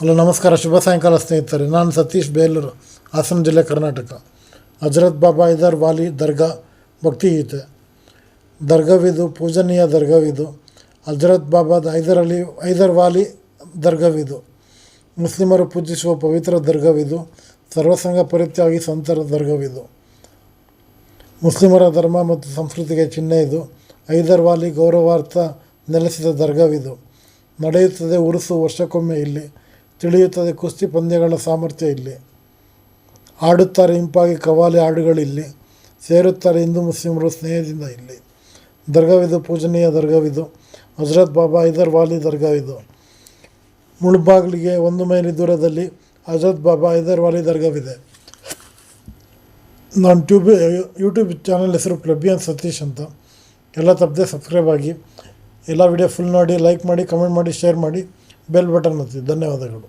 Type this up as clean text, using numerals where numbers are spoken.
Hello ನಮಸ್ಕಾರ, ಶುಭ ಸಾಯಂಕಾಲ ಸ್ನೇಹಿತರೆ. ನಾನು ಸತೀಶ್, ಬೇಲೂರು, ಹಾಸನ ಜಿಲ್ಲೆ, ಕರ್ನಾಟಕ. ಹಜರತ್ ಬಾಬಾ ಹೈದರ್ ವಾಲಿ ದರ್ಗಾ ಭಕ್ತಿಗೀತೆ. ದರ್ಗವಿದು, ಪೂಜನೀಯ ದರ್ಗವಿದು. ಹಜರತ್ ಬಾಬಾ ಹೈದರ್ ವಾಲಿ ದರ್ಗವಿದು. ಮುಸ್ಲಿಮರು ಪೂಜಿಸುವ ಪವಿತ್ರ ದರ್ಗವಿದು. ಸರ್ವಸಂಗ ಪರಿತ್ಯಾಗಿ ಸಂತರ ದರ್ಗವಿದು. ಮುಸ್ಲಿಮರ ಧರ್ಮ ಮತ್ತು ಸಂಸ್ಕೃತಿಗೆ ಚಿಹ್ನೆ ಇದು. ಹೈದರ್ ವಾಲಿ ಗೌರವಾರ್ಥ ನೆಲೆಸಿದ ದರ್ಗವಿದು. ನಡೆಯುತ್ತದೆ ಉರುಸು ವರ್ಷಕ್ಕೊಮ್ಮೆ ಇಲ್ಲಿ. ತಿಳಿಯುತ್ತದೆ ಕುಸ್ತಿ ಪಂದ್ಯಗಳ ಸಾಮರ್ಥ್ಯ ಇಲ್ಲಿ. ಆಡುತ್ತಾರೆ ಇಂಪಾಗಿ ಕವಾಲಿ ಹಾಡುಗಳಿಲ್ಲಿ. ಸೇರುತ್ತಾರೆ ಹಿಂದೂ ಮುಸ್ಲಿಮರು ಸ್ನೇಹದಿಂದ ಇಲ್ಲಿ. ದರ್ಗವಿದು, ಪೂಜನೀಯ ದರ್ಗವಿದು. ಹಜರತ್ ಬಾಬಾ ಹೈದರ್ ವಾಲಿ ದರ್ಗವಿದು. ಮುಳುಬಾಗಿಲಿಗೆ 1 ಮೈಲಿ ದೂರದಲ್ಲಿ ಹಜರತ್ ಬಾಬಾ ಹೈದರ್ ವಾಲಿ ದರ್ಗವಿದೆ. ನನ್ನ ಯೂಟ್ಯೂಬ್ ಚಾನಲ್ ಹೆಸರು ಪ್ಲಬಿಯನ್ ಸತೀಶ್ ಅಂತ. ಎಲ್ಲ ತಪ್ಪದೆ ಸಬ್ಸ್ಕ್ರೈಬ್ ಆಗಿ. ಎಲ್ಲ ವಿಡಿಯೋ ಫುಲ್ ನೋಡಿ, ಲೈಕ್ ಮಾಡಿ, ಕಮೆಂಟ್ ಮಾಡಿ, ಶೇರ್ ಮಾಡಿ, ಬೆಲ್ ಬಟನ್ ಒತ್ತಿ. ಧನ್ಯವಾದಗಳು.